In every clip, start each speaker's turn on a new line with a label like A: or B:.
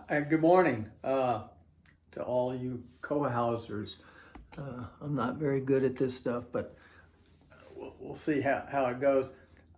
A: Good morning to all you co-housers. I'm not very good at this stuff, but we'll see how it goes.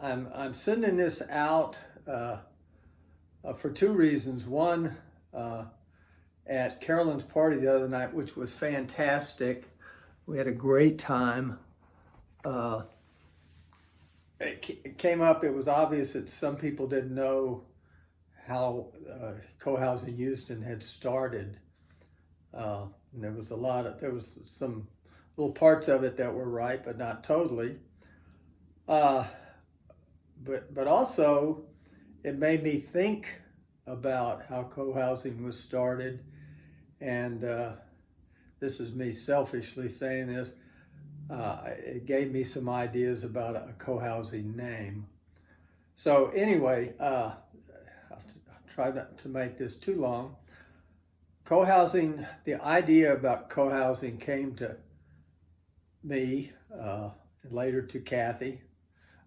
A: I'm sending this out for two reasons. One, at Carolyn's party the other night, which was fantastic. We had a great time. It came up, it was obvious that some people didn't know how CoHousing Houston had started. And there was some little parts of it that were right, but not totally. But also, it made me think about how co-housing was started. And this is me selfishly saying this. It gave me some ideas about a co-housing name. So anyway, I'll try not to make this too long. Co-housing, the idea about co-housing came to me, and later to Kathy.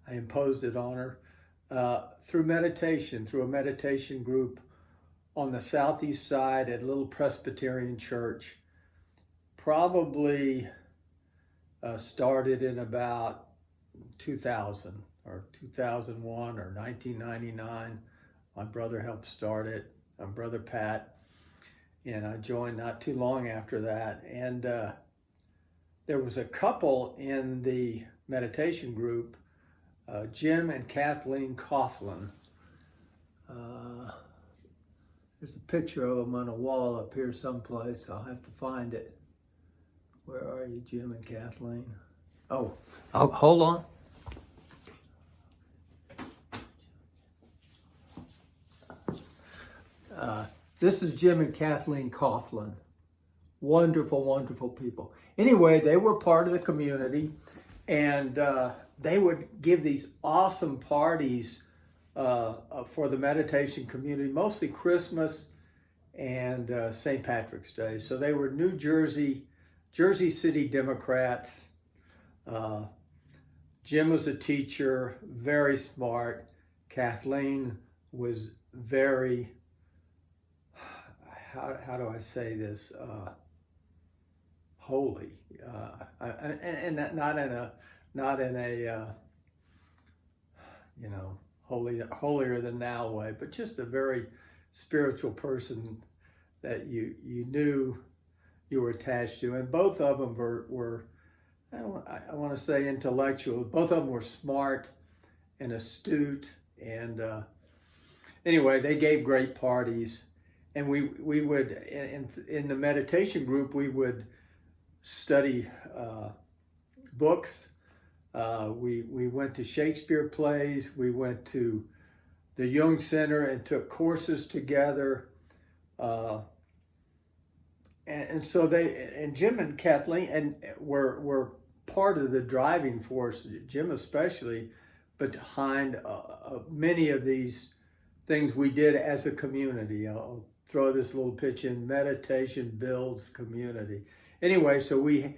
A: I imposed it on her through a meditation group on the southeast side at a little Presbyterian church. Probably started in about 2000 or 2001 or 1999. My brother helped start it, my brother Pat, and I joined not too long after that. And there was a couple in the meditation group, Jim and Cathleen Coughlin. There's a picture of them on a wall up here someplace. I'll have to find it. Where are you, Jim and Kathleen? Oh, hold on. This is Jim and Cathleen Coughlin. Wonderful, wonderful people. Anyway, they were part of the community, and they would give these awesome parties for the meditation community, mostly Christmas and St. Patrick's Day. So they were New Jersey City Democrats. Jim was a teacher, very smart. Kathleen was very, how do I say this, holy, and not in a holier than thou way, but just a very spiritual person that you knew you were attached to. And both of them were I want to say intellectual. Both of them were smart and astute. And anyway, they gave great parties. And we would, in the meditation group, we would study books. We went to Shakespeare plays. We went to the Jung Center and took courses together. And so Jim and Kathleen were part of the driving force, Jim especially, behind many of these things we did as a community. I'll throw this little pitch in: meditation builds community. Anyway, so we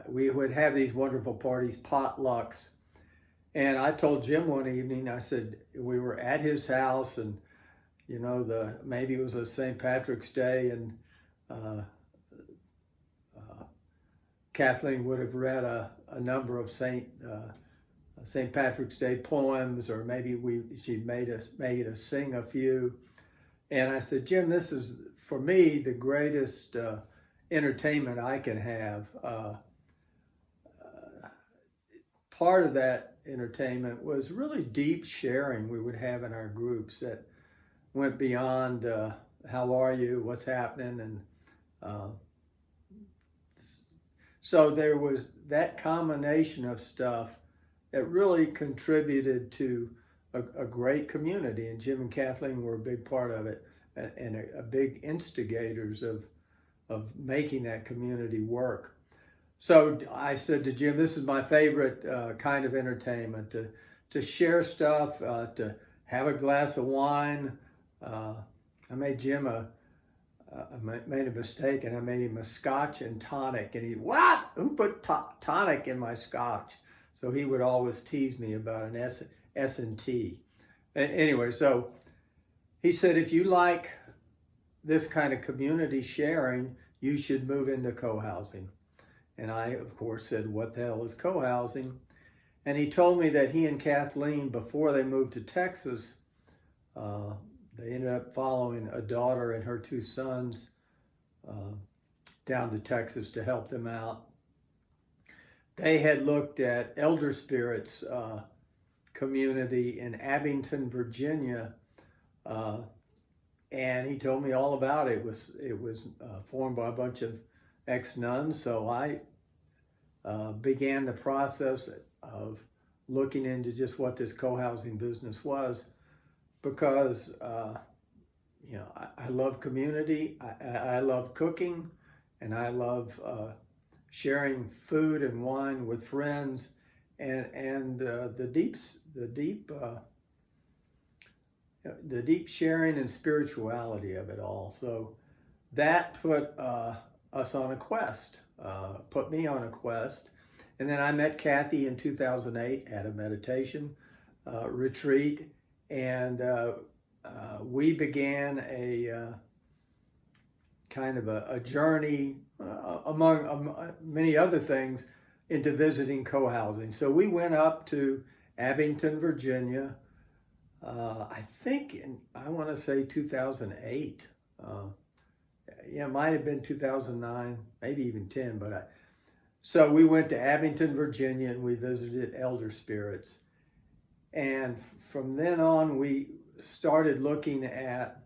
A: would have these wonderful parties, potlucks. And I told Jim one evening, I said, we were at his house, and maybe it was a St. Patrick's Day, and Kathleen would have read a number of St. Patrick's Day poems, or maybe she made us sing a few. And I said, Jim, this is for me the greatest entertainment I can have. Part of that entertainment was really deep sharing we would have in our groups that went beyond how are you, what's happening, and so there was that combination of stuff that really contributed to a great community, and Jim and Kathleen were a big part of it, and a big instigators of making that community work. So I said to Jim, this is my favorite kind of entertainment, to share stuff, to have a glass of wine. I made Jim I made a mistake, and I made him a scotch and tonic, and what? Who put tonic in my scotch? So he would always tease me about an S&T. Anyway, so he said, if you like this kind of community sharing, you should move into co-housing. And I, of course, said, what the hell is co-housing? And he told me that he and Kathleen, before they moved to Texas, they ended up following a daughter and her two sons down to Texas to help them out. They had looked at Elder Spirits community in Abington, Virginia, and he told me all about it. It was formed by a bunch of ex-nuns, so I began the process of looking into just what this co-housing business was, because I love community, I love cooking, and I love sharing food and wine with friends, and the deep sharing and spirituality of it all. So that put us on a quest, put me on a quest. And then I met Kathy in 2008 at a meditation retreat, and we began a kind of a journey, among many other things, into visiting co-housing. So we went up to Abington, Virginia, I think I want to say 2008. It might have been 2009, maybe even 10, so we went to Abington, Virginia, and we visited Elder Spirits. And from then on, we started looking at,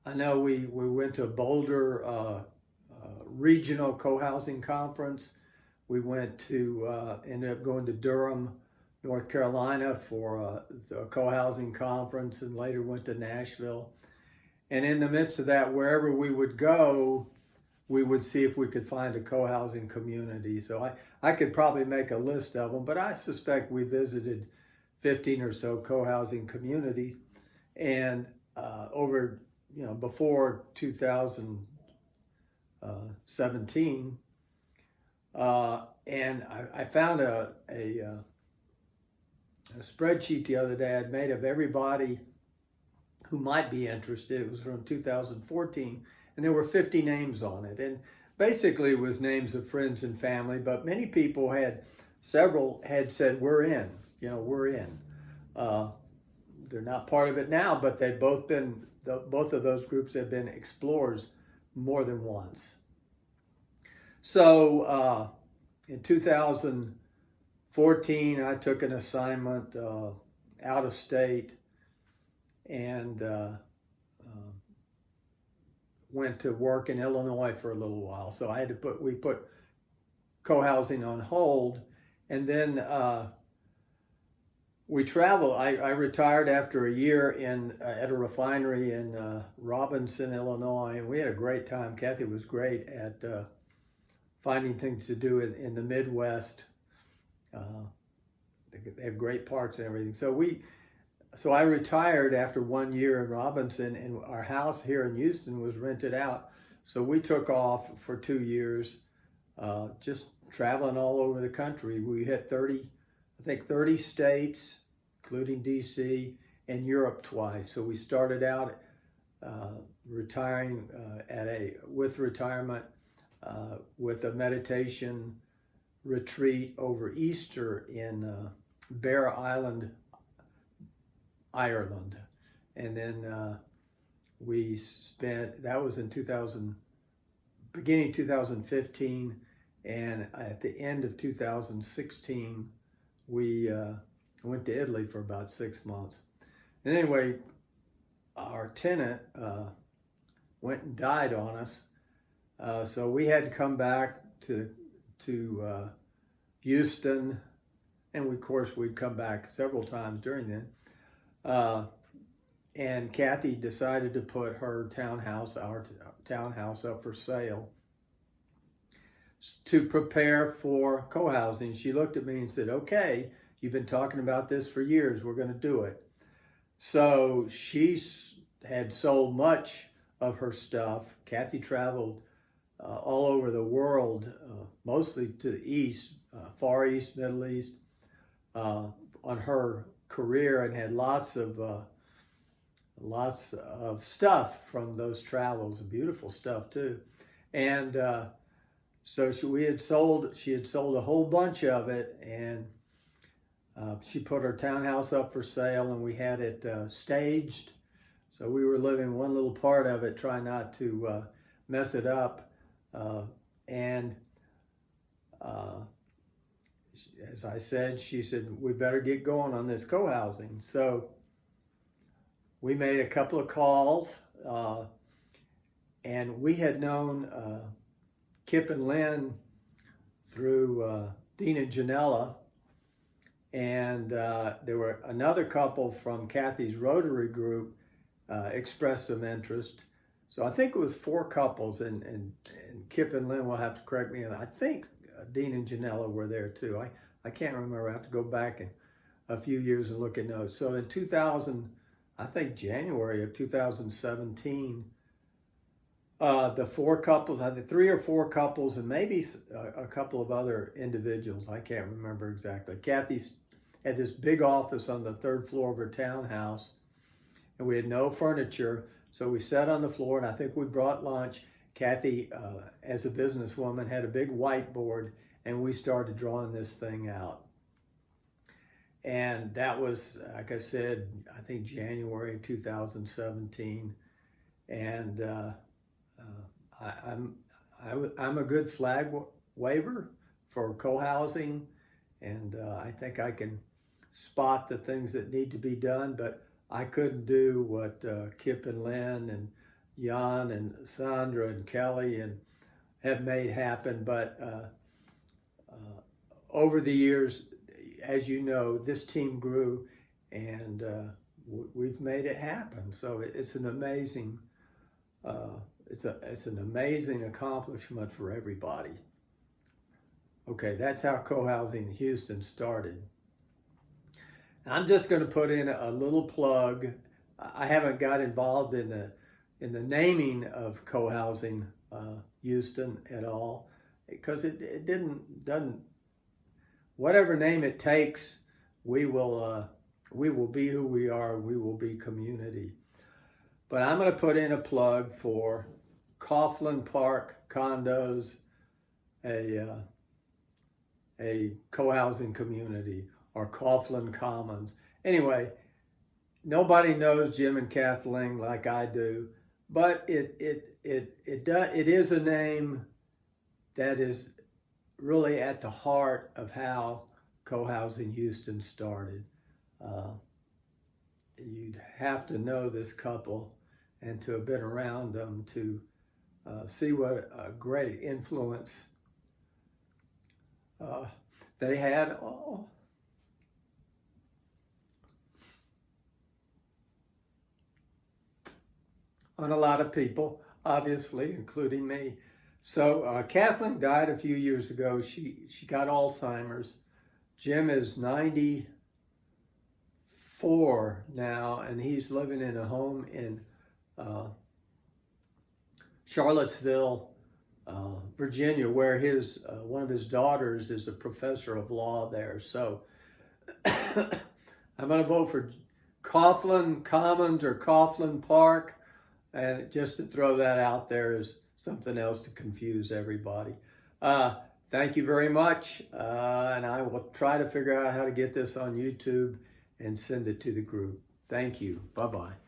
A: I know we went to a Boulder regional co-housing conference. We went to, ended up going to Durham, North Carolina for a co-housing conference, and later went to Nashville. And in the midst of that, wherever we would go, we would see if we could find a co-housing community. So I could probably make a list of them, but I suspect we visited 15 or so co-housing communities. And before 2017, and I found a spreadsheet the other day I'd made of everybody who might be interested. It was from 2014, and there were 50 names on it. And basically it was names of friends and family, but many people several had said, we're in. They're not part of it now, but they've both of those groups have been explorers more than once. So in 2014, I took an assignment out of state and went to work in Illinois for a little while. So we put co-housing on hold, and then we traveled. I retired after a year at a refinery in Robinson, Illinois, and we had a great time. Kathy was great at finding things to do in the Midwest. They have great parks and everything. So I retired after 1 year in Robinson, and our house here in Houston was rented out. So we took off for 2 years, just traveling all over the country. We hit 30 states, including DC, and Europe twice. So we started out retiring with retirement with a meditation retreat over Easter in Bear Island, Ireland. And then that was in beginning 2015, and at the end of 2016, we went to Italy for about 6 months. And anyway, our tenant went and died on us, so we had to come back to Houston, and of course we'd come back several times during then. And Kathy decided to put our townhouse up for sale to prepare for co-housing. She looked at me and said, okay, you've been talking about this for years, we're going to do it. So she had sold much of her stuff. Kathy traveled all over the world, mostly to the East, Far East, Middle East, on her career, and had lots of lots of stuff from those travels, beautiful stuff too. And so she had sold a whole bunch of it, and she put her townhouse up for sale, and we had it staged. So we were living one little part of it, trying not to mess it up. And as I said, she said, we better get going on this co-housing. So we made a couple of calls, and we had known Kip and Lynn through Dean and Janella, and there were another couple from Kathy's Rotary group expressed some interest. So I think it was 4 couples, and Kip and Lynn will have to correct me. And I think Dean and Janella were there too. I can't remember. I have to go back in a few years and look at notes. So in 2000, I think January of 2017, the 4 couples, I think 3 or 4 couples, and maybe a couple of other individuals, I can't remember exactly. Kathy had this big office on the 3rd floor of her townhouse, and we had no furniture. So we sat on the floor, and I think we brought lunch. Kathy, as a businesswoman, had a big whiteboard, and we started drawing this thing out. And that was, like I said, I think January 2017. And I'm a good flag waver for co-housing, and I think I can spot the things that need to be done, but I couldn't do what Kip and Lynn and Jan and Sandra and Kelly and have made happen. But over the years, as you know, this team grew, and we've made it happen. So it's an amazing, it's an amazing accomplishment for everybody. Okay, that's how CoHousing Houston started. I'm just going to put in a little plug. I haven't got involved in the naming of CoHousing Houston at all, because it doesn't. Whatever name it takes, we will be who we are. We will be community. But I'm going to put in a plug for Coughlin Park Condos, a co-housing community, or Coughlin Commons. Anyway, nobody knows Jim and Cathleen like I do, but it is a name that is really at the heart of how CoHousing Houston started. You'd have to know this couple and to have been around them to see what a great influence they had. On a lot of people, obviously, including me. So Kathleen died a few years ago. She got Alzheimer's. Jim is 94 now, and he's living in a home in Charlottesville, Virginia, where his one of his daughters is a professor of law there. So I'm going to vote for Coughlin Commons or Coughlin Park. And just to throw that out there is something else to confuse everybody. Thank you very much. And I will try to figure out how to get this on YouTube and send it to the group. Thank you. Bye-bye.